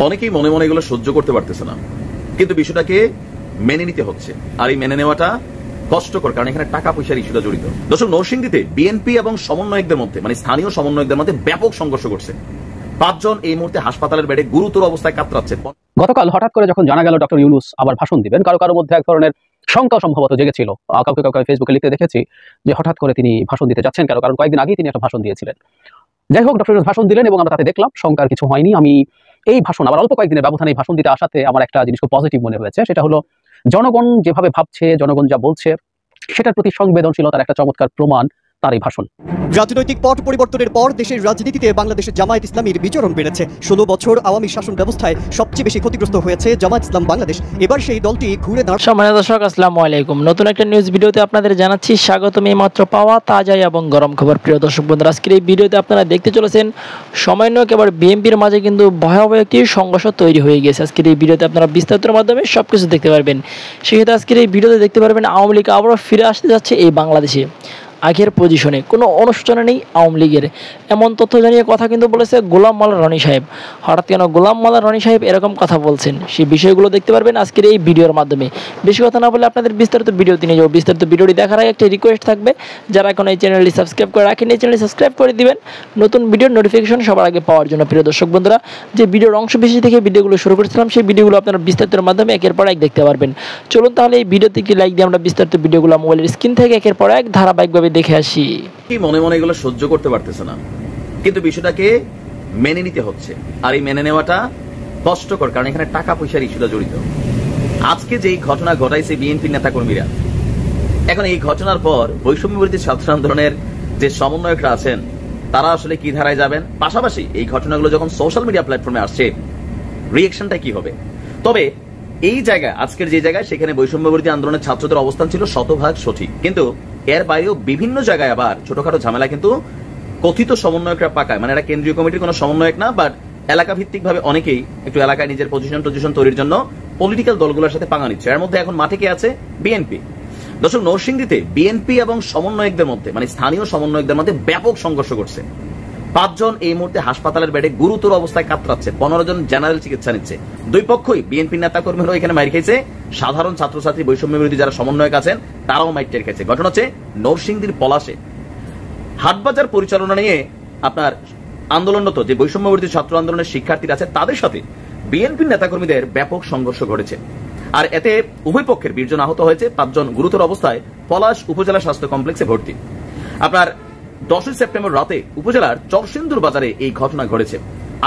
অনেকেই মনে মনে এগুলো সহ্য করতে পারতেছে না, কিন্তু বিষয়টাকে মেনে নিতে হচ্ছে। আর এই মেনে নেওয়াটা কষ্টকর, কারণ এখানে টাকা পয়সার ইস্যুটা জড়িত। দর্শক, নরসিংদীতে বিএনপি এবং সমন্বয়কদের মধ্যে, মানে স্থানীয় সমন্বয়কদের মধ্যে ব্যাপক সংঘর্ষ করছে। 5 জন এই মুহূর্তে হাসপাতালের বেডে গুরুতর অবস্থায় কাতরাচ্ছে। গতকাল হঠাৎ করে যখন জানা গেল ডক্টর ইউনূস আবার ভাষণ দিবেন, কারো মধ্যে এক ধরনের শঙ্কা সম্ভবত জেগেছিল। কাউকে ফেসবুকে লিখতে দেখেছি যে হঠাৎ করে তিনি ভাষণ দিতে যাচ্ছেন, কারণ কয়েকদিন আগেই তিনি একটা ভাষণ দিয়েছিলেন। যাই হোক, ডক্টর ইউনূস ভাষণ দিলেন এবং আমরা তাতে দেখলাম শঙ্কার কিছু হয়নি। আমি এই ভাষণ আবার অল্প কয়েকদিনের ব্যবধানে এই ভাষণ দিতে আসাতে আমার একটা জিনিস খুব পজিটিভ মনে হয়েছে, সেটা হলো জনগণ যেভাবে ভাবছে, জনগণ যা বলছে সেটার প্রতি সংবেদনশীলতার একটা চমৎকার প্রমাণ তার এই ভাষণ। রাজনৈতিক পট পরিবর্তনের পর দেশের রাজনীতিতে বাংলাদেশের জামায়াত ইসলামীর বিচরণ বেড়েছে। 16 বছর আওয়ামী শাসন ব্যবস্থায় সবচেয়ে বেশি ক্ষতিগ্রস্ত হয়েছে জামায়াত ইসলাম বাংলাদেশ। এবার সেই দলটি ঘুরে দাঁড়ায়। সম্মানিত দর্শক, আসসালামু আলাইকুম। নতুন একটা নিউজ ভিডিওতে আপনাদের জানাচ্ছি স্বাগতম। এই মাত্র পাওয়া তাজা এবং গরম খবর। প্রিয় দর্শক বন্ধুরা, আজকের এই ভিডিওতে আপনারা দেখতে চলেছেন সামান্য কেবল বিএনপির মাঝে কিন্তু ভয়াবহ একটি সংঘর্ষ তৈরি হয়ে গেছে। আজকের এই ভিডিওতে আপনারা বিস্তারিতের মাধ্যমে সবকিছু দেখতে পারবেন। সেক্ষেত্রে আজকের এই ভিডিওতে দেখতে পারবেন আওয়ামী লীগ আবারও ফিরে আসতে যাচ্ছে এই বাংলাদেশে। আগের পজিশনে কোনো অনুষ্ঠানে নেই আওয়ামী লীগের, এমন তথ্য জানিয়ে কথা কিন্তু বলেছে গোলাম মাওলা রনি সাহেব। হঠাৎ কেন গোলাম মাওলা রনি সাহেব এরকম কথা বলছেন, সেই বিষয়গুলো দেখতে পারবেন আজকের এই ভিডিওর মাধ্যমে। বেশি কথা না বলে আপনাদের বিস্তারিত ভিডিওতে নিয়ে যাবো। বিস্তারিত ভিডিওটি দেখার আগে একটা রিকোয়েস্ট থাকবে, যারা এখন এই চ্যানেলটি সাবস্ক্রাইব করে রাখেন, এই চ্যানেলটি সাবস্ক্রাইব করে দিবেন নতুন ভিডিওর নোটিফিকেশন সবার আগে পাওয়ার জন্য। প্রিয় দর্শক বন্ধুরা, যে ভিডিওর অংশ বেশি থেকে ভিডিওগুলো শুরু করেছিলাম, সেই ভিডিওগুলো আপনারা বিস্তারিতের মাধ্যমে একের পর এক দেখতে পারবেন। চলুন তাহলে এই ভিডিওতে কি লাইক দিয়ে আমরা বিস্তারিত ভিডিওগুলো মোবাইলের স্ক্রিন থেকে একের পর এক ধারাবাহিকভাবে দেখে আসি। মনে মনে এগুলো সহ্য করতে পারতেছে না, কিন্তু বিষয়টাকে মেনে নিতে হচ্ছে। আর এই মেনে নেওয়াটা কষ্টকর, কারণ এখানে টাকা পয়সার ইস্যুটা জড়িত। আজকে যেই ঘটনা ঘটাইছে বিএনপির নেতাকর্মীরা, এখন এই ঘটনার পর বৈষম্য বিরোধী ছাত্র আন্দোলনের যে সমন্বয়করা আছেন তারা আসলে কি ধারায় যাবেন, পাশাপাশি এই ঘটনাগুলো যখন সোশ্যাল মিডিয়া প্ল্যাটফর্মে আসছে রিয়েকশনটা কি হবে। তবে এই জায়গায়, আজকের যে জায়গায়, সেখানে বৈষম্য বিরোধী আন্দোলনের ছাত্রদের অবস্থান ছিল শতভাগ সঠিক, কিন্তু এর বাইরেও বিভিন্ন জায়গায় আবার ছোটখাটো ঝামেলা কিন্তু কথিত সমন্বয়করা পাকায়। মানে এটা কেন্দ্রীয় কমিটির কোনো সমন্বয়ক না, বাট এলাকা ভিত্তিক ভাবে অনেকেই একটু এলাকায় নিজের পজিশন তৈরির জন্য পলিটিক্যাল দলগুলোর সাথে পাঙ্গা নিচ্ছে। এর মধ্যে এখন মাঠে কে আছে? বিএনপি। দর্শক, নরসিংদীতে বিএনপি এবং সমন্বয়কদের মধ্যে, মানে স্থানীয় সমন্বয়কদের মধ্যে ব্যাপক সংঘর্ষ করছে। 5 জন এই মুহূর্তে হাসপাতালের বেডে গুরুতর অবস্থায় কাতরাচ্ছে। 15 জন জেনারেল চিকিৎসা নিচ্ছে। দুই পক্ষই, বিএনপির নেতা কর্মীরাও এখানে মাইর খেয়েছে, সাধারণ ছাত্রছাত্রী বৈষম্য বিরোধী যারা সমন্বয়ক আছেন তারাও মাইর টের খেয়েছে। ঘটনা হচ্ছে নরসিংদীর পলাশে। হাটবাজার পরিচালনা নিয়ে আপনার আন্দোলনরত যে বৈষম্য বিরোধী ছাত্র আন্দোলনের শিক্ষার্থীরা আছে তাদের সাথে বিএনপির নেতাকর্মীদের ব্যাপক সংঘর্ষ ঘটেছে। আর এতে উভয় পক্ষের 20 জন আহত হয়েছে, 5 জন গুরুতর অবস্থায় পলাশ উপজেলা স্বাস্থ্য কমপ্লেক্সে ভর্তি। আপনার 10 সেপ্টেম্বর রাতে উপজেলার চরসিন্দুর বাজারে এই ঘটনা ঘটেছে।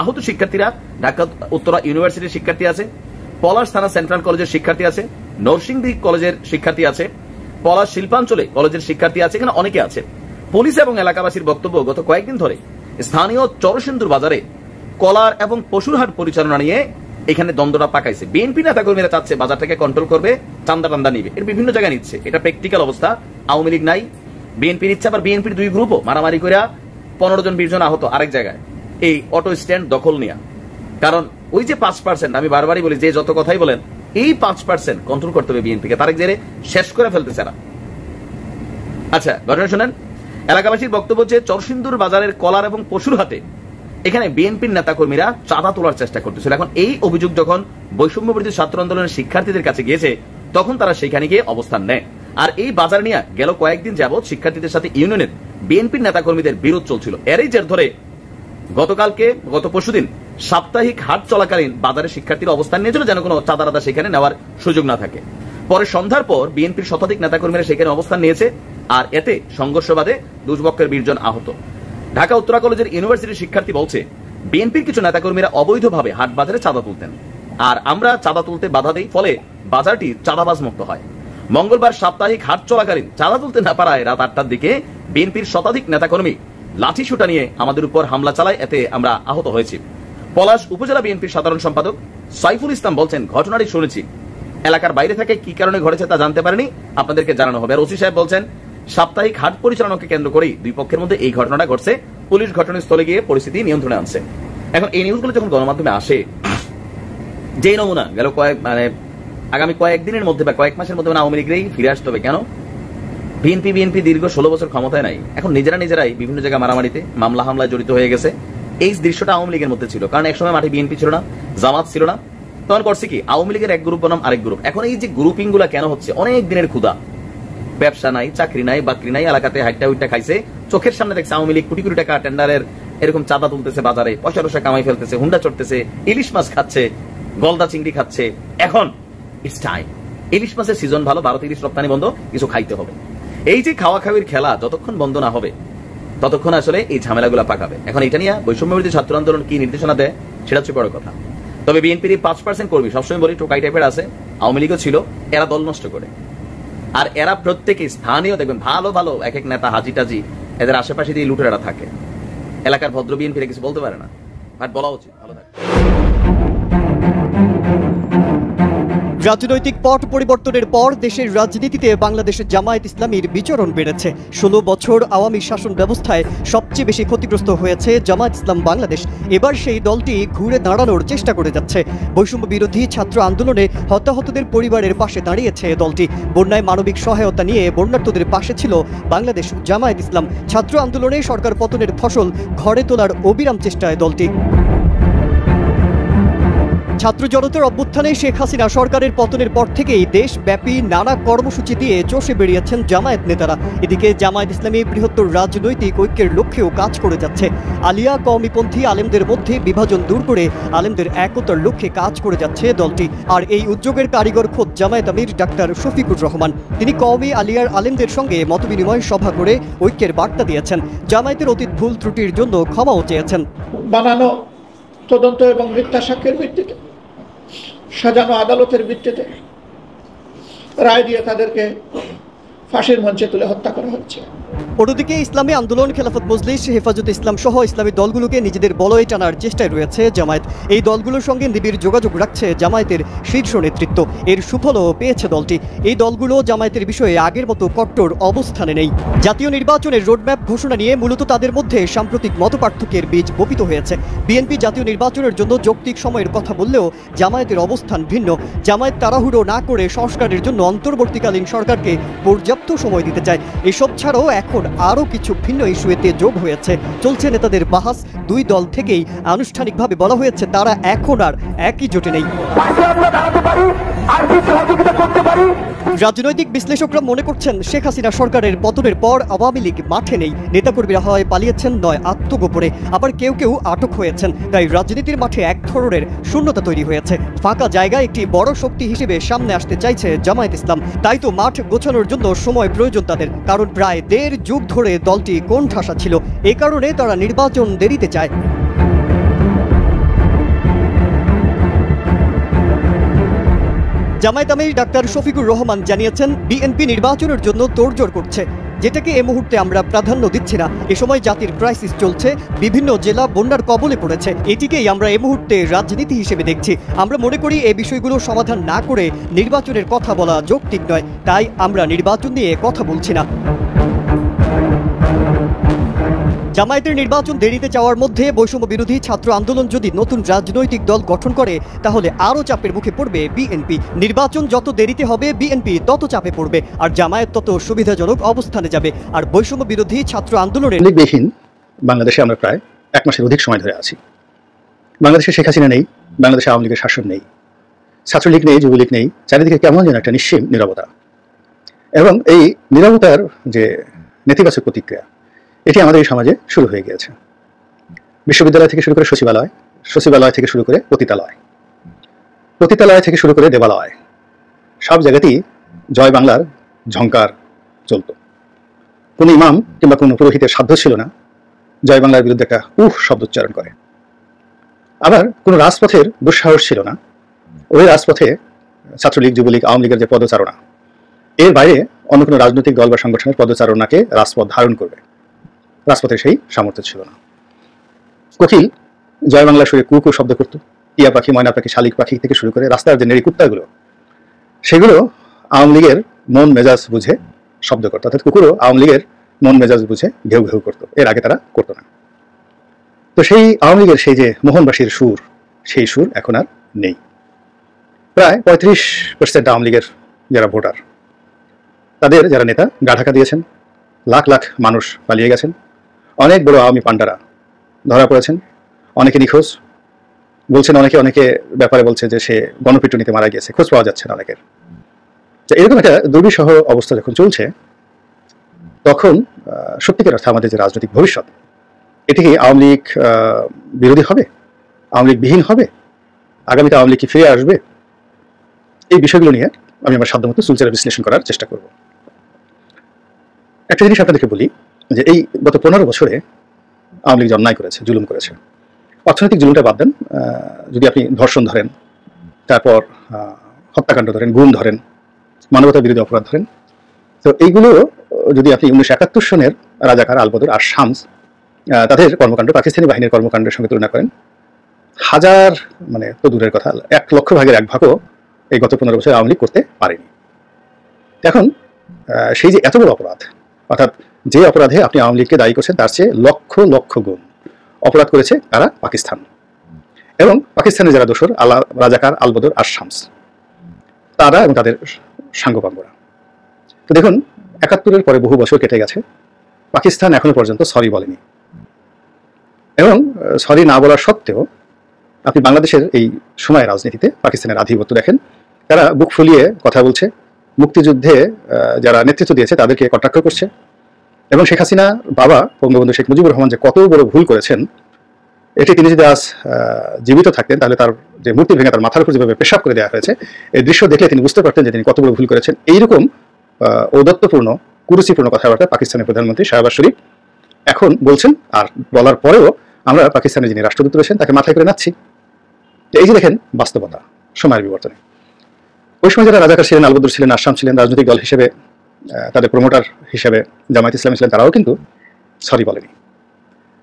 আহত শিক্ষার্থীরা ঢাকা উত্তরা ইউনিভার্সিটির শিক্ষার্থী আছে, পলাশ থানা সেন্ট্রাল কলেজের শিক্ষার্থী আছে, নরসিংদী কলেজের শিক্ষার্থী আছে, পলাশ শিল্পাঞ্চলে কলেজের শিক্ষার্থী আছে, এখানে অনেকে আছে। পুলিশ এবং এলাকাবাসীর বক্তব্য, গত কয়েকদিন ধরে স্থানীয় চরসিন্দুর বাজারে কলার এবং পশুরহাট পরিচালনা নিয়ে এখানে দ্বন্দ্বটা পাকাইছে। বিএনপি নেতাকর্মীরা চাচ্ছে বাজারটাকে কন্ট্রোল করবে, চান্দা নিবে, এর বিভিন্ন জায়গায় নিচ্ছে। এটা প্র্যাকটিক্যাল অবস্থা। আওয়ামী লীগ নাই, বিএনপি নিচ্ছে। আবার বিএনপির দুই গ্রুপও মারামারি করে 15 জন 20 জন আহত আরেক জায়গায় এই অটো স্ট্যান্ড দখল নিয়ে। কারণ ওই যে 5%, আমি বারবারই বলি, যে যত কথাই বলেন, এই 5% কন্ট্রোল করতে হবে বিএনপিকে, তারেক জেরে শেষ করে ফেলতেছে না। আচ্ছা, ঘটনা শুনেন। এলাকাবাসীর বক্তব্য হচ্ছে চরসিন্দুর বাজারের কলার এবং পশুরহাটে এখানে বিএনপির নেতাকর্মীরা চাঁদা তোলার চেষ্টা করতেছিল। এখন এই অভিযোগ যখন বৈষম্য বিরোধী ছাত্র আন্দোলনের শিক্ষার্থীদের কাছে গিয়েছে, তখন তারা সেখানে গিয়ে অবস্থান নেয়। আর এই বাজার নিয়ে গেল কয়েকদিন যাবৎ শিক্ষার্থীদের সাথে ইউনিয়নের বিএনপির নেতাকর্মীদের বিরোধ চলছিল। এরই জের ধরে গত পরশুদিন সাপ্তাহিক হাট চলাকালীন বাজারে শিক্ষার্থীরা অবস্থান নিয়েছিল যেন কোনো চাঁদা সেখানে নেওয়ার সুযোগ না থাকে। পরে সন্ধ্যার পর বিএনপির শতাধিক নেতাকর্মীরা সেখানে অবস্থান নিয়েছে। আর এতে সংঘর্ষ বাধে, দুপক্ষের 20 জন আহত। ঢাকা উত্তরা কলেজের ইউনিভার্সিটির শিক্ষার্থী বলছে, বিএনপির কিছু নেতাকর্মীরা অবৈধভাবে হাট বাজারে চাঁদা তুলতেন, আর আমরা চাঁদা তুলতে বাধা দেই, ফলে বাজারটি চাঁদাবাজ মুক্ত হয়। মঙ্গলবার সাপ্তাহিক হাট চলাকালীন চাঁদা তুলতে না পারায় রাত 8টার দিকে বিএনপির শতাধিক নেতাকর্মী লাঠি সুটা নিয়ে আমাদের উপর হামলা চালায়, এতে আমরা আহত হয়েছি। পলাশ উপজেলা বিএনপির সাধারণ সম্পাদক সাইফুল ইসলাম বলছেন, ঘটনাটি শুনেছি, এলাকার বাইরে থেকে কি কারণে ঘটেছে তা জানতে পারেনি, আপনাদেরকে জানানো হবে। আর ওসি সাহেব বলছেন, সাপ্তাহিক হাট পরিচালনাকে কেন্দ্র করেই দুই পক্ষের মধ্যে এই ঘটনাটা ঘটছে। পুলিশ ঘটনাস্থলে গিয়ে পরিস্থিতি নিয়ন্ত্রণে আনছে। এখন এই নিউজগুলো যখন গণমাধ্যমে আসে, যে নমুনা গেল আগামী কয়েকদিনের মধ্যে বা কয়েক মাসের মধ্যে আওয়ামী লীগেই ফিরে আসতে হবে। কেন? বিএনপি দীর্ঘ 16 বছর ক্ষমতায় নাই, এখন নিজেরাই বিভিন্ন জায়গায় মারামারিতে মামলা হামলায় জড়িত হয়ে গেছে। এই দৃশ্যটা আওয়ামী লীগের মধ্যে ছিল, কারণ একসময় মাঠে বিএনপি ছিল না, জামাত ছিল না, তখন করছে কি আওয়ামী লীগের এক গ্রুপ বনাম আরেক গ্রুপ। এখন এই যে গ্রুপিং গুলা কেন হচ্ছে? অনেক দিনের ক্ষুধা, ব্যবসা নাই, চাকরি নাই, বাকরি নাই, এলাকাতে হাইটা উইটা খাইছে, চোখের সামনে দেখছে আওয়ামী লীগ কোটি কোটি টাকা টেন্ডারের এরকম চাঁদা তুলতেছে, বাজারে পয়সা টসা কামাই ফেলতেছে, হুন্ডা চড়তেছে, ইলিশ মাছ খাচ্ছে, গলদা চিংড়ি খাচ্ছে। এখন ইটস টাইম, ইলিশ মাছের সিজন ভালো, ভারত ইলিশ রপ্তানি বন্ধ, কিছু খাইতে হবে। এই যে খাওয়া খাওয়ির খেলা যতক্ষণ বন্ধ না হবে ততক্ষণ আসলে এই ঝামেলাগুলো পাকাবে। এখন এটা নিয়ে বৈষম্যবিরোধী ছাত্র আন্দোলন কি নির্দেশনা দেয় সেটা হচ্ছে বড় কথা। তবে বিএনপির 5% কর্মী, সবসময় বলি টোকাই টাইপের আছে, আওয়ামী লীগও ছিল, এরা দল নষ্ট করে। আর এরা প্রত্যেকে স্থানীয়, দেখবেন ভালো ভালো এক এক নেতা হাজি টাজি, এদের আশেপাশে দিয়ে লুটেরা থাকে। এলাকার ভদ্র বিএনপির কিছু বলতে পারে না, বাট বলা উচিত। ভালো থাকে। রাজনৈতিক পট পরিবর্তনের পর দেশের রাজনীতিতে বাংলাদেশের জামায়াত ইসলামীর বিচরণ বেড়েছে। 16 বছর আওয়ামী শাসন ব্যবস্থায় সবচেয়ে বেশি ক্ষতিগ্রস্ত হয়েছে জামায়াত ইসলাম বাংলাদেশ। এবার সেই দলটি ঘুরে দাঁড়ানোর চেষ্টা করে যাচ্ছে। বৈষম্য বিরোধী ছাত্র আন্দোলনে হতাহতদের পরিবারের পাশে দাঁড়িয়েছে দলটি। বন্যায় মানবিক সহায়তা নিয়ে বন্যার্তদের পাশে ছিল বাংলাদেশ জামায়াত ইসলাম। ছাত্র আন্দোলনে সরকার পতনের ফসল ঘরে তোলার অবিরাম চেষ্টায় দলটি। ছাত্র জনতার অভ্যুত্থানে শেখ হাসিনা সরকারের পতনের পর থেকেই দেশব্যাপী নানা কর্মসূচি দিয়ে চষে বেরিয়েছেন জামায়াত নেতারা। এদিকে জামায়াত ইসলামী বৃহত্তর রাজনৈতিক ঐক্যের লক্ষ্যেও কাজ করে যাচ্ছে। আলিয়া কওমিপন্থী আলেমদের মধ্যে বিভাজন দূর করে আলেমদের একতার লক্ষ্যে কাজ করে যাচ্ছে দলটি। আর এই উদ্যোগের কারিগর খোদ জামায়াত আমির ডাক্তার শফিকুর রহমান। তিনি কওমি আলিয়ার আলেমদের সঙ্গে মতবিনিময় সভা করে ঐক্যের বার্তা দিয়েছেন। জামায়াতের অতীত ভুল ত্রুটির জন্য ক্ষমাও চেয়েছেন। বানানো তদন্ত এবং মিথ্যা সাক্ষ্যের ভিত্তিতে, সাজানো আদালতের ভিত্তিতে রায় দিয়ে তাদেরকে ফাঁসির মঞ্চে তুলে হত্যা করা হচ্ছে। অন্যদিকে ইসলামী আন্দোলন, খেলাফত মজলিস, হেফাজত ইসলাম সহ ইসলামী দলগুলোকে নিজেদের বলয়ে টানার চেষ্টায় রয়েছে জামায়াত। এই দলগুলোর সঙ্গে নিবিড় যোগাযোগ রাখছে জামায়াতের শীর্ষ নেতৃত্ব। এর সুফলও পেয়েছে দলটি। এই দলগুলো জামায়াতের বিষয়ে আগের মতো কট্টর অবস্থানে নেই। জাতীয় নির্বাচনের রোডম্যাপ ঘোষণা নিয়ে মূলত তাদের মধ্যে সাম্প্রতিক মতপার্থক্যের বীজ বপিত হয়েছে। বিএনপি জাতীয় নির্বাচনের জন্য যৌক্তিক সময়ের কথা বললেও জামায়াতের অবস্থান ভিন্ন। জামায়াত তাড়াহুড়ো না করে সংস্কারের জন্য অন্তর্বর্তীকালীন সরকারকে পর্যাপ্ত সময় দিতে চায়। এসব ছাড়াও এখন আরও কিছু ভিন্ন ইস্যুতে যোগ হয়েছে। চলছে নেতাদের বাহাস। দুই দল থেকেই আনুষ্ঠানিকভাবে বলা হয়েছে তারা এখন আর একই জোটে নেই। রাজনৈতিক বিশ্লেষকরা মনে করছেন শেখ হাসিনা সরকারের পতনের পর আওয়ামী লীগ মাঠে নেই। নেতাকর্মীরা হয় পালিয়েছেন, নয় আত্মগোপনে, আবার কেউ কেউ আটক হয়েছেন। তাই রাজনীতির মাঠে এক ধরনের শূন্যতা তৈরি হয়েছে। ফাঁকা জায়গায় একটি বড় শক্তি হিসেবে সামনে আসতে চাইছে জামায়াত ইসলাম। তাই তো মাঠ গোছানোর জন্য সময় প্রয়োজন তাদের, কারণ প্রায় 1.5 যুগ ধরে দলটি কোণঠাসা ছিল। এ কারণে তারা নির্বাচন দেরিতে চায়। জামায়াত আমির ডাক্তার শফিকুর রহমান জানিয়েছেন, বিএনপি নির্বাচনের জন্য তোড়জোড় করছে, যেটাকে এ মুহূর্তে আমরা প্রাধান্য দিচ্ছি না। এ সময় জাতির ক্রাইসিস চলছে, বিভিন্ন জেলা বন্যার কবলে পড়েছে। এটিকেই আমরা এ মুহূর্তে রাজনীতি হিসেবে দেখছি। আমরা মনে করি এই বিষয়গুলো সমাধান না করে নির্বাচনের কথা বলা যৌক্তিক নয়। তাই আমরা নির্বাচন নিয়ে কথা বলছি না। জামায়াতের নির্বাচন দেরিতে যাওয়ার মধ্যে বৈষম্য বিরোধী ছাত্র আন্দোলন যদি নতুন রাজনৈতিক দল গঠন করে তাহলে আরও চাপের মুখে পড়বে বিএনপি। নির্বাচন যত দেরিতে হবে বিএনপি তত চাপে পড়বে, আর জামায়াত তত সুবিধাজনক অবস্থানে যাবে। আর বৈষম্য বিরোধী ছাত্র আন্দোলনের বিহীন বাংলাদেশে আমরা প্রায় 1 মাসের অধিক সময় ধরে আছি। বাংলাদেশে শেখ হাসিনা নেই, বাংলাদেশে আওয়ামী লীগের শাসন নেই, ছাত্রলীগ নেই, যুবলীগ নেই, চারিদিকে কেমন যেন একটা নিশ্চিম নীরবতা। এবং এই নীরবতার যে নেতিবাচক প্রতিক্রিয়া, এটি আমাদের এই সমাজে শুরু হয়ে গিয়েছে। বিশ্ববিদ্যালয় থেকে শুরু করে সচিবালয়, সচিবালয় থেকে শুরু করে পতিতালয়, পতিতালয় থেকে শুরু করে দেবালয়, সব জায়গাতেই জয় বাংলার ঝংকার চলত। কোনো ইমাম কিংবা কোনো পুরোহিতের সাধ্য ছিল না জয় বাংলার বিরুদ্ধে একটা শব্দ উচ্চারণ করে। আবার কোনো রাজপথের দুঃসাহস ছিল না ওই রাজপথে ছাত্রলীগ, যুবলীগ, আওয়ামী লীগের যে পদচারণা, এর বাইরে অন্য কোনো রাজনৈতিক দল বা সংগঠনের পদচারণাকে রাজপথ ধারণ করবে, রাজপথের সেই সামর্থ্য ছিল না। কোকিল জয় বাংলা সুরে কু কু শব্দ করত, টিয়া পাখি, ময়না পাখি, শালিক পাখি থেকে শুরু করে রাস্তার যে নেড়ি কুত্তাগুলো, সেগুলো আওয়ামী লীগের মন মেজাজ বুঝে শব্দ করতো। অর্থাৎ কুকুরও আওয়ামী লীগের মন মেজাজ বুঝে ঘেউ ঘেউ করতো, এর আগে তারা করতো না। তো সেই আওয়ামী লীগের সেই যে মোহনবাসীর সুর, সেই সুর এখন আর নেই। প্রায় 35% আওয়ামী লীগের যারা ভোটার, তাদের যারা নেতা গা ঢাকা দিয়েছেন, লাখ লাখ মানুষ পালিয়ে গেছেন, অনেক বড় আওয়ামী পান্ডারা ধরা পড়েছেন, অনেকে নিখোঁজ বলছেন, অনেকে ব্যাপারে বলছে যে সে গণপিটুনিতে মারা গিয়েছে, খোঁজ পাওয়া যাচ্ছে না অনেকের। তো এরকম একটা দুর্বিষহ অবস্থা যখন চলছে, তখন সত্যিকার অর্থে আমাদের যে রাজনৈতিক ভবিষ্যৎ, এটি কি আওয়ামী লীগ বিরোধী হবে, আওয়ামী লীগ বিহীন হবে, আগামীতে আওয়ামী লীগ কি ফিরে আসবে, এই বিষয়গুলো নিয়ে আমি আমার সাধ্যমতো চুলচেরা বিশ্লেষণ করার চেষ্টা করব। একটা জিনিস আপনাদেরকে বলি যে এই গত 15 বছরে আওয়ামী লীগ যে অন্যায় করেছে, জুলুম করেছে, অর্থনৈতিক জুলুমটা বাদ দেন, যদি আপনি ধর্ষণ ধরেন, তারপর হত্যাকাণ্ড ধরেন, গুম ধরেন, মানবতা বিরোধী অপরাধ ধরেন, তো এইগুলো যদি আপনি 1971 সনের রাজাকার, আলবদর আর শামস তাদের কর্মকাণ্ড পাকিস্তানি বাহিনীর কর্মকাণ্ডের সঙ্গে তুলনা করেন, হাজার মানে তো দূরের কথা, 1 লক্ষ ভাগের 1 ভাগও এই গত 15 বছর আওয়ামী লীগ করতে পারেনি। এখন সেই যে এত বড় অপরাধ, অর্থাৎ যে অপরাধে আপনি আওয়ামী লীগকে দায়ী করছেন তার চেয়ে লক্ষ লক্ষ গুণ অপরাধ করেছে তারা পাকিস্তান, এবং পাকিস্তানের যারা দোসর রাজাকার, আলবদর আর শামস, তারা এবং তাদের সাঙ্গপাঙ্গরা। তো দেখুন, 71-এর পরে বহু বছর কেটে গেছে, পাকিস্তান এখনো পর্যন্ত সরি বলেনি, এবং সরি না বলার সত্ত্বেও আপনি বাংলাদেশের এই সময় রাজনীতিতে পাকিস্তানের আধিপত্য দেখেন। তারা বুক ফুলিয়ে কথা বলছে, মুক্তিযুদ্ধে যারা নেতৃত্ব দিয়েছে তাদেরকে কটাক্ষ করছে, এবং শেখ হাসিনা বাবা বঙ্গবন্ধু শেখ মুজিবুর রহমান যে কত বড় ভুল করেছেন, এটি তিনি যদি আজ জীবিত থাকতেন তাহলে তার যে মূর্তি ভেঙে তার মাথার উপর যেভাবে পেশাব করে দেওয়া হয়েছে, এই দৃশ্য দেখলে তিনি বুঝতে পারতেন যে তিনি কত বড় ভুল করেছেন। এইরকম ঔদত্যপূর্ণ, কুরুচিপূর্ণ কথাবার্তা পাকিস্তানের প্রধানমন্ত্রী শাহবাজ শরীফ এখন বলছেন, আর বলার পরেও আমরা পাকিস্তানের যিনি রাষ্ট্রদূত রয়েছেন তাকে মাথায় করে নাচ্ছি। এই যে দেখেন বাস্তবতা, সময়ের বিবর্তনে। ওই সময় যারা রাজাকার ছিলেন, আলবদর ছিলেন, আসাম ছিলেন, রাজনৈতিক দল হিসেবে তাদের প্রমোটার হিসেবে জামায়াত ইসলামী ছিলেন, তারাও কিন্তু সরি বলেনি।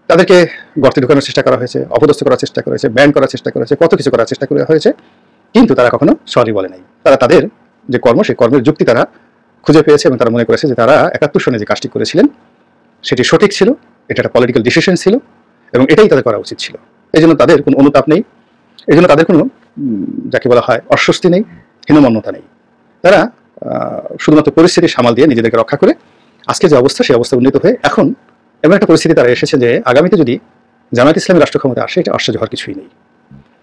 তাদেরকে গর্তে ঢুকানোর চেষ্টা করা হয়েছে, অপদস্থ করার চেষ্টা করা হয়েছে, ব্যান করার চেষ্টা করা হয়েছে, কত কিছু করার চেষ্টা করা হয়েছে, কিন্তু তারা কখনো সরি বলে নাই। তারা তাদের যে কর্ম, সেই কর্মের যুক্তি তারা খুঁজে পেয়েছে, এবং তারা মনে করেছে যে তারা 71 সনে যে কাজটি করেছিলেন সেটি সঠিক ছিল, এটা একটা পলিটিক্যাল ডিসিশন ছিল, এবং এটাই তাদের করা উচিত ছিল। এই জন্য তাদের কোনো অনুতাপ নেই, এই জন্য তাদের কোনো যাকে বলা হয় অস্বস্তি নেই, হীনমন্যতা নেই। তারা শুধুমাত্র পরিস্থিতি সামাল দিয়ে নিজেদেরকে রক্ষা করে আজকে যে অবস্থা, সেই অবস্থা উন্নীত হয়ে এখন এমন একটা পরিস্থিতি তারা এসেছে যে আগামীতে যদি জামায়াত ইসলামী রাষ্ট্র ক্ষমতা আসে, এটা আশ্চর্য হওয়ার কিছুই নেই।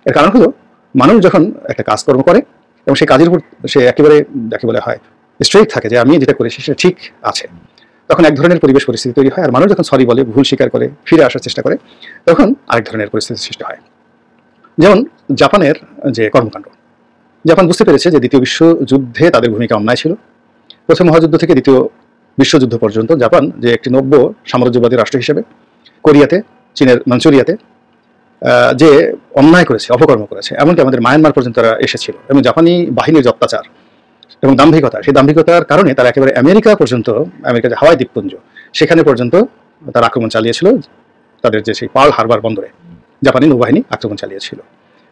এর কারণ হলো, মানুষ যখন একটা কাজকর্ম করে এবং সেই কাজের উপর সে একেবারে যাকে বলা হয় স্ট্রেট থাকে যে আমি যেটা করেছি সেটা ঠিক আছে, তখন এক ধরনের পরিবেশ পরিস্থিতি তৈরি হয়। আর মানুষ যখন সরি বলে, ভুল স্বীকার করে, ফিরে আসার চেষ্টা করে, তখন আরেক ধরনের পরিস্থিতির সৃষ্টি হয়। যেমন জাপানের যে কর্মকাণ্ড, জাপান বুঝতে পেরেছে যে দ্বিতীয় বিশ্বযুদ্ধে তাদের ভূমিকা অন্যায় ছিল। প্রথম মহাযুদ্ধ থেকে দ্বিতীয় বিশ্বযুদ্ধ পর্যন্ত জাপান যে একটি নব্য সাম্রাজ্যবাদী রাষ্ট্র হিসেবে কোরিয়াতে, চীনের মাঞ্চুরিয়াতে যে অন্যায় করেছে, অপকর্ম করেছে, এমনকি আমাদের মায়ানমার পর্যন্ত তারা এসেছিল, এবং জাপানি বাহিনীর যে অত্যাচার এবং দাম্ভিকতা, সেই দাম্ভিকতার কারণে তারা একেবারে আমেরিকা পর্যন্ত, আমেরিকার যে হাওয়াই দ্বীপপুঞ্জ, সেখানে পর্যন্ত তারা আক্রমণ চালিয়েছিল। তাদের যে সেই পার্ল হারবার বন্দরে জাপানি নৌবাহিনী আক্রমণ চালিয়েছিল।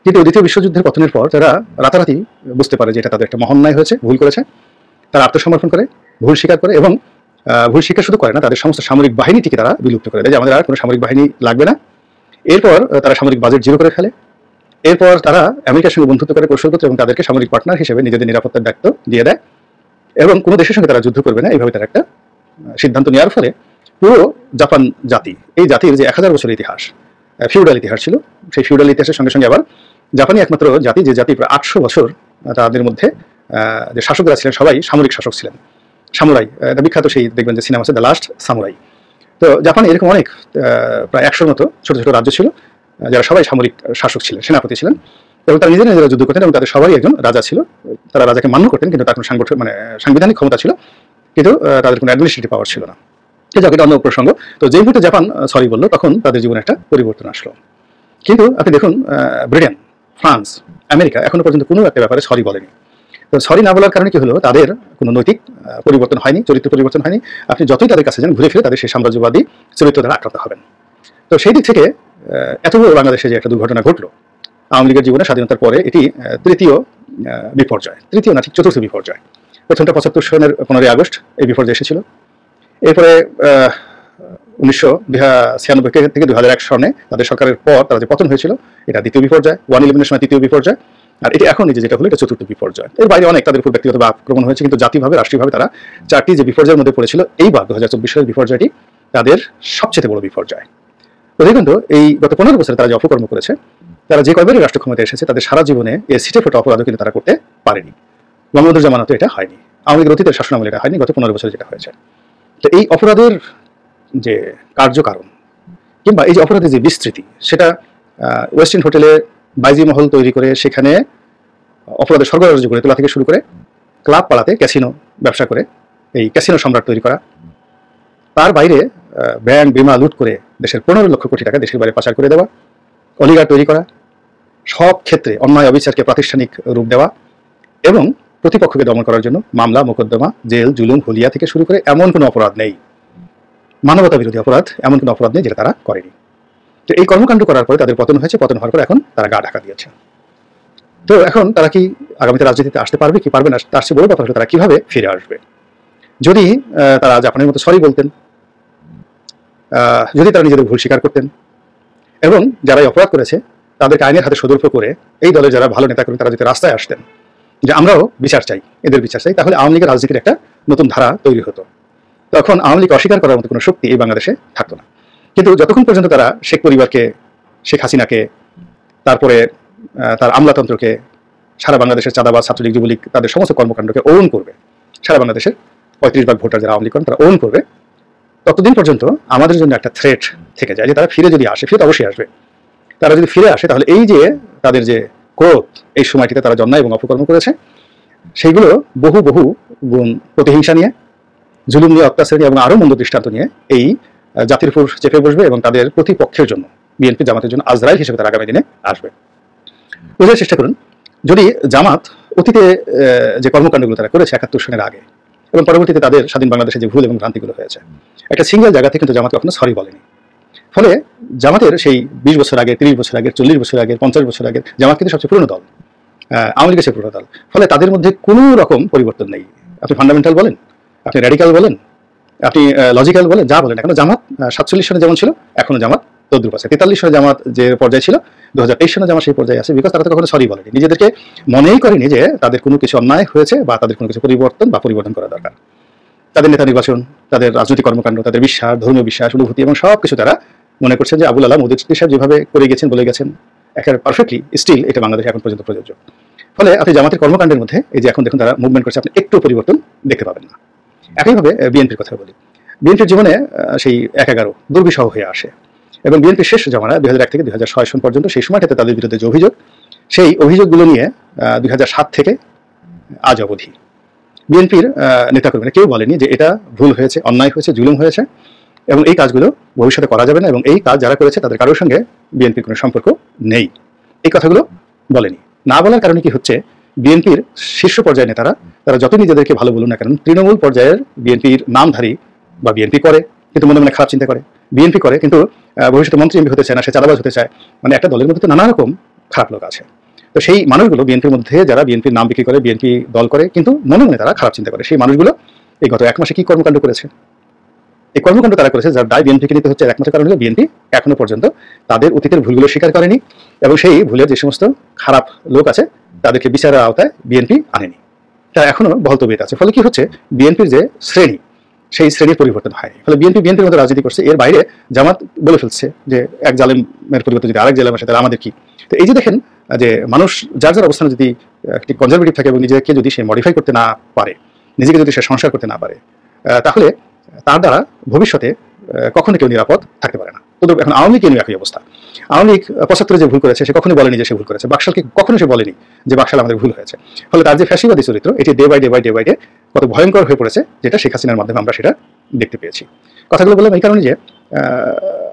কিন্তু দ্বিতীয় বিশ্বযুদ্ধের পতনের পর তারা রাতারাতি বুঝতে পারে যে এটা তাদের একটা মহান্যায় হয়েছে, ভুল করেছে। তারা আত্মসমর্পণ করে, ভুল স্বীকার করে, এবং ভুল স্বীকার শুধু করে না, তাদের সমস্ত সামরিক বাহিনীটিকে তারা বিলুপ্ত করে দেয় যে আমাদের আর কোনো সামরিক বাহিনী লাগবে না। এরপর তারা সামরিক বাজেট জিরো করে ফেলে। এরপর তারা আমেরিকার সঙ্গে বন্ধুত্ব করে কৌশলগত, এবং তাদেরকে সামরিক পার্টনার হিসেবে নিজেদের নিরাপত্তার দায়িত্ব দিয়ে দেয়, এবং কোনো দেশের সঙ্গে তারা যুদ্ধ করবে না, এইভাবে তারা একটা সিদ্ধান্ত নেওয়ার ফলে পুরো জাপান জাতি, এই জাতির যে 1000 বছরের ইতিহাস, ফিউডাল ইতিহাস ছিল, সেই ফিউডাল ইতিহাসের সঙ্গে সঙ্গে আবার জাপানি একমাত্র জাতি, যে জাতি প্রায় 800 বছর তাদের মধ্যে যে শাসকরা ছিলেন সবাই সামরিক শাসক ছিলেন, সামুরাই। বিখ্যাত সেই দেখবেন যে সিনেমা আছে দ্য লাস্ট সামুরাই। তো জাপানে এরকম অনেক প্রায় 100-র মতো ছোট ছোট রাজ্য ছিল, যারা সবাই সামরিক শাসক ছিলেন, সেনাপতি ছিলেন, এবং তারা নিজেরা যুদ্ধ করতেন, এবং তাদের সবাই একজন রাজা ছিল। তারা রাজাকে মান্য করতেন, কিন্তু তার কোনো সাংবিধানিক ক্ষমতা ছিল, কিন্তু তাদের কোনো অ্যাডমিনিস্ট্রেটিভ পাওয়ার ছিল না। যাক, এটা অন্য প্রসঙ্গ। তো যেই মুহূর্তে জাপান সরি বললো, তখন তাদের জীবনে একটা পরিবর্তন আসলো। কিন্তু আপনি দেখুন, ব্রিটেন, ফ্রান্স, আমেরিকা এখনো পর্যন্ত কোনো একটা ব্যাপারে সরি বলেনি। তো সরি না বলার কারণে কি হলো, তাদের কোনো নৈতিক পরিবর্তন হয়নি, চরিত্র পরিবর্তন হয়নি। আপনি যতই তাদের কাছে যান, ঘুরে ফিরে তাদের সেই সাম্রাজ্যবাদী চরিত্র দ্বারা আক্রান্ত হবেন। তো সেই দিক থেকে এত বড় বাংলাদেশে যে একটা দুর্ঘটনা ঘটলো আওয়ামী লীগের জীবনে স্বাধীনতার পরে, এটি তৃতীয় বিপর্যয়, তৃতীয় না ঠিক চতুর্থ বিপর্যয়। প্রথমটা 75 সনের 15ই আগস্ট এই বিপর্যয় এসেছিল। এরপরে 1996 থেকে 2001 সনে তাদের সরকারের পর তারা যে পতন হয়েছিল, এটা দ্বিতীয় বিপর্যয়। 1/11 সময় তৃতীয় বিপর্যয়, আর এটি এখন যেটা হলো এটা চতুর্থ বিপর্যয়। এর বাইরে অনেক তাদের উপর ব্যক্তিগত আক্রমণ হয়েছে, কিন্তু জাতিভাবে, রাষ্ট্রীয়ভাবে তারা 4টি যে বিপর্যয়ের মধ্যে পড়েছিল, এইবার 2024 সালের বিপর্যয়টি তাদের সবচেয়ে বড় বিপর্যয়। অধিকন্তু এই গত 15 বছরে তারা যে অপকর্ম করেছে, তারা যে কয়বারই রাষ্ট্র ক্ষমতায় এসেছে তাদের সারা জীবনে এই সিটে ফোটা অপরাধও কিন্তু তারা করতে পারেনি। বঙ্গবন্ধুর জামানাতে এটা হয়নি, আওয়ামী লীগের অতীতের শাসনামলে এটা হয়নি, গত 15 বছরে যেটা হয়েছে। তো এই অপরাধের যে কার্যকারণ কিংবা এই যে অপরাধের যে বিস্তৃতি, সেটা ওয়েস্টিন হোটেলে বাইজি মহল তৈরি করে সেখানে অপরাধের সরবরাহ করে তোলা থেকে শুরু করে ক্লাব পাড়াতে ক্যাসিনো ব্যবসা করে এই ক্যাসিনো সম্রাট তৈরি করা, তার বাইরে ব্যাংক বিমা লুট করে দেশের 15 লক্ষ কোটি টাকা দেশের বাইরে পাচার করে দেওয়া, অলিগার তৈরি করা, সব ক্ষেত্রে অন্যায় অবিচারকে প্রাতিষ্ঠানিক রূপ দেওয়া এবং প্রতিপক্ষকে দমন করার জন্য মামলা মোকদ্দমা জেল জুলুম হুলিয়া থেকে শুরু করে এমন কোনো অপরাধ নেই, মানবতা বিরোধী অপরাধ এমন কোনো অপরাধ নেই যেটা তারা করেনি। তো এই কর্মকাণ্ড করার পরে তাদের পতন হয়েছে, পতন হওয়ার পর এখন তারা গা ঢাকা দিয়েছে। তো এখন তারা কি আগামীতে রাজনীতিতে আসতে পারবে কি পারবে না, তার চেয়ে বড় কথা হলো তারা কিভাবে ফিরে আসবে। যদি তারা জাপানের মতো সরি বলতেন, যদি তারা নিজেদের ভুল স্বীকার করতেন এবং যারা অপরাধ করেছে তাদেরকে আইনের হাতে সদর্প করে এই দলের যারা ভালো নেতা করেন তারা যদি রাস্তায় আসতেন যে আমরাও বিচার চাই, এদের বিচার চাই, তাহলে আওয়ামী লীগের রাজনীতির একটা নতুন ধারা তৈরি হতো। তখন আওয়ামী লীগ অস্বীকার করার মতো কোনো শক্তি এই বাংলাদেশে থাকতো না। কিন্তু যতক্ষণ পর্যন্ত তারা শেখ পরিবারকে, শেখ হাসিনাকে, তারপরে তার আমলাতন্ত্রকে, সারা বাংলাদেশের চাঁদাবাজ ছাত্রলীগ যুবলীগ তাদের সমস্ত কর্মকাণ্ডকে ওন করবে, সারা বাংলাদেশের 35 ভাগ ভোটার যারা আওয়ামী লীগ করেন তারা ওন করবে, ততদিন পর্যন্ত আমাদের জন্য একটা থ্রেট থেকে যায় যে তারা ফিরে যদি আসে, ফিরে তো অবশ্যই আসবে, তারা যদি ফিরে আসে তাহলে এই যে তাদের যে ক্রোধ এই সময়টিতে তারা জন্মায় এবং অপকর্ম করেছে সেইগুলো বহু বহু গুণ প্রতিহিংসা নিয়ে, জুলুম নিয়ে, অত্যাচার নিয়ে এবং আরও মন্দ দৃষ্টান্ত নিয়ে এই জাতির উপর চেপে বসবে এবং তাদের প্রতিপক্ষের জন্য, বিএনপি জামাতের জন্য আজরাইল হিসেবে তারা আগামী দিনে আসবে। বোঝার চেষ্টা করুন, যদি জামাত অতীতে যে কর্মকাণ্ডগুলো তারা করেছে 71 সনের আগে এবং পরবর্তীতে তাদের স্বাধীন বাংলাদেশে যে ভুল এবং ভ্রান্তিগুলো হয়েছে, একটা সিঙ্গেল জায়গা থেকে কিন্তু জামাত কখনো সরি বলেনি। ফলে জামাতের সেই 20 বছর আগে, 30 বছর আগে, 40 বছর আগে, 50 বছর আগে জামাত কিন্তু সবচেয়ে পুরনো দল, আওয়ামী লীগের পুরনো দল। ফলে তাদের মধ্যে কোনো রকম পরিবর্তন নেই। আপনি ফান্ডামেন্টাল বলেন, আপনি র্যাডিক্যাল বলেন, আপনি লজিক্যাল বলেন, যা বলেন এখনো জামাত 47 সনে যেমন ছিল এখনো জামাত তদ্রুপ আছে। 43 সনে জামাত যে পর্যায়ে ছিল 2023 সনে জামাত সেই পর্যায়ে আছে, বিকজ তারা তো কখনো সরি বলেনি, নিজেদেরকে মনেই করেনি যে তাদের কোনো কিছু অন্যায় হয়েছে বা তাদের কোনো কিছু পরিবর্তন বা পরিবর্তন করা দরকার। তাদের নেতা নির্বাচন, তাদের রাজনৈতিক কর্মকাণ্ড, তাদের বিশ্বাস, ধর্মীয় বিশ্বাস, অনুভূতি এবং সব কিছু তারা মনে করছেন যে আবুল আলাম মুহদ্দিদ সাহেব যেভাবে করে গেছেন, বলে গেছেন একেবারে পারফেক্টলি স্টিল এটা বাংলাদেশে এখন পর্যন্ত প্রযোজ্য। ফলে আপনি জামাতের কর্মকাণ্ডের মধ্যে এই যে এখন দেখুন তারা মুভমেন্ট করছে, আপনি একটু পরিবর্তন দেখতে পাবেন না। একইভাবে বিএনপির কথা বলি, বিএনপির জীবনে সেই 11 দুর্বিষহ হয়ে আসে এবং বিএনপির শেষ জমানা 2001 থেকে 2006 সন পর্যন্ত সেই সময়টাতে তাদের বিরুদ্ধে যে অভিযোগ, সেই অভিযোগগুলো নিয়ে 2007 থেকে আজ অবধি বিএনপির নেতাকর্মীরা কেউ বলেনি যে এটা ভুল হয়েছে, অন্যায় হয়েছে, জুলুম হয়েছে এবং এই কাজগুলো ভবিষ্যতে করা যাবে না এবং এই কাজ যারা করেছে তাদের কারোর সঙ্গে বিএনপির কোনো সম্পর্ক নেই, এই কথাগুলো বলেনি। না বলার কারণে কি হচ্ছে, বিএনপির শীর্ষ পর্যায়ের নেতারা তারা যত নিজেদেরকে ভালো বলুন না কেন, তৃণমূল পর্যায়ের বিএনপির নামধারী বা বিএনপি করে কিন্তু মনে মনে খারাপ চিন্তা করে, বিএনপি করে কিন্তু ভবিষ্যতে মন্ত্রী এমপি হতে চায় না, সে চাঁদাবাজ হতে চায়, মানে একটা দলের মধ্যে তো নানা রকম খারাপ লোক আছে। তো সেই মানুষগুলো বিএনপির মধ্যে যারা বিএনপির নাম বিক্রি করে, বিএনপি দল করে কিন্তু মনে মনে তারা খারাপ চিন্তা করে, সেই মানুষগুলো এই গত 1 মাসে কি কর্মকাণ্ড করেছে, এই কর্মকাণ্ড তারা করেছে যার দায় বিএনপিকে নিতে হচ্ছে। একমাত্র কারণ হলো বিএনপি এখনো পর্যন্ত তাদের অতীতের ভুলগুলো স্বীকার করেনি এবং সেই ভুলের যে সমস্ত খারাপ লোক আছে তাদেরকে বিচারের আওতায় বিএনপি আনেনি, তারা এখনো বহাল তবিয়তে আছে। ফলে কি হচ্ছে, বিএনপির যে শ্রেণী সেই শ্রেণীর পরিবর্তন হয়নি। ফলে বিএনপির মতো রাজনীতি করছে, এর বাইরে জামাত বলে ফেলছে যে এক জালেমের পরিবর্তে যদি আরেক জালেম আসে তাহলে আমাদের কি। তো এই যে দেখেন যে মানুষ যার যার অবস্থানে যদি একটি কনজারভেটিভ থাকে এবং নিজেকে যদি সে মডিফাই করতে না পারে, নিজেকে যদি সে সংস্কার করতে না পারে, তাহলে তার দ্বারা ভবিষ্যতে কখনো কেউ নিরাপদ থাকতে পারে না। তো এখন আওয়ামী লীগ নিয়ে একই অবস্থা। আওয়ামী লীগ 75 যে ভুল করেছে সে কখনোই বলেনি যে সে ভুল করেছে, বাকশালকে কখনো সে বলেনি যে বাকশাল আমাদের ভুল হয়েছে। ফলে তার যে ফ্যাসিবাদী চরিত্র এটি ডে বাই ডে কত ভয়ঙ্কর হয়ে পড়েছে, যেটা শেখ হাসিনার মাধ্যমে আমরা সেটা দেখতে পেয়েছি। কথাগুলো বললাম এই কারণে যে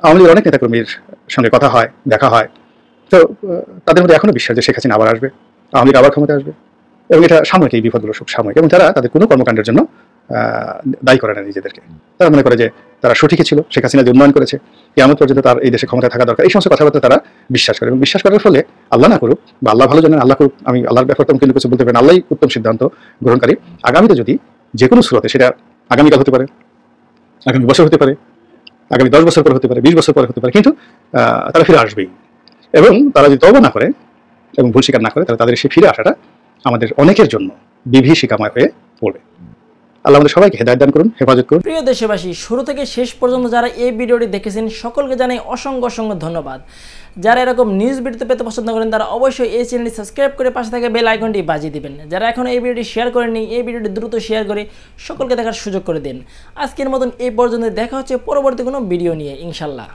আওয়ামী লীগের অনেক নেতাকর্মীর সঙ্গে কথা হয়, দেখা হয়, তো তাদের মধ্যে এখনো বিশ্বাস যে শেখ হাসিনা আবার আসবে, আওয়ামী লীগ আবার ক্ষমতায় আসবে এবং এটা সাময়িক, এই বিপদগুলো সব সাময়িক এবং তারা তাদের কোনো কর্মকাণ্ডের জন্য দায়ী করে না নিজেদেরকে। তারা মনে করে যে তারা সঠিকই ছিল, শেখ হাসিনা যে উন্নয়ন করেছে, কিয়ামত পর্যন্ত তার এই দেশে ক্ষমতায় থাকা দরকার, এই সমস্ত কথাবার্তা তারা বিশ্বাস করে এবং বিশ্বাস করার ফলে আল্লাহ না করুক বা আল্লাহ ভালো জানেন, আল্লাহ করুক, আমি আল্লাহর ব্যাপারটা কিন্তু কিছু বলতে পারেন, আল্লাহই উত্তম সিদ্ধান্ত গ্রহণকারী। আগামীতে যদি যে কোনো স্রোতে, সেটা আগামীকাল হতে পারে, আগামী বছর হতে পারে, আগামী 10 বছর পরে হতে পারে, 20 বছর পরে হতে পারে, কিন্তু তারা ফিরে আসবেই এবং তারা যদি তওবা না করে এবং ভুল স্বীকার না করে তাহলে তাদের সেই ফিরে আসাটা আমাদের অনেকের জন্য বিভীষিকাময় হয়ে পড়বে। আল্লাহ আমাদের সবাইকে হেদায়েত দান করুন, হেফাজত করুন। প্রিয় দেশবাসী, শুরু থেকে শেষ পর্যন্ত যারা এই ভিডিওটি দেখেছেন সকলকে জানাই অসংখ্য অসংখ্য ধন্যবাদ। যারা এরকম নিউজ ভিডিও পেতে পছন্দ করেন তারা অবশ্যই এই চ্যানেলটি সাবস্ক্রাইব করে পাশে থাকা বেল আইকনটি বাজিয়ে দিবেন। যারা এখনো এই ভিডিওটি শেয়ার করেননি, এই ভিডিওটি দ্রুত শেয়ার করে সকলকে দেখার সুযোগ করে দিন। আজকের মতন এই পর্যন্ত, দেখা হচ্ছে পরবর্তী কোনো ভিডিও নিয়ে ইনশাল্লাহ।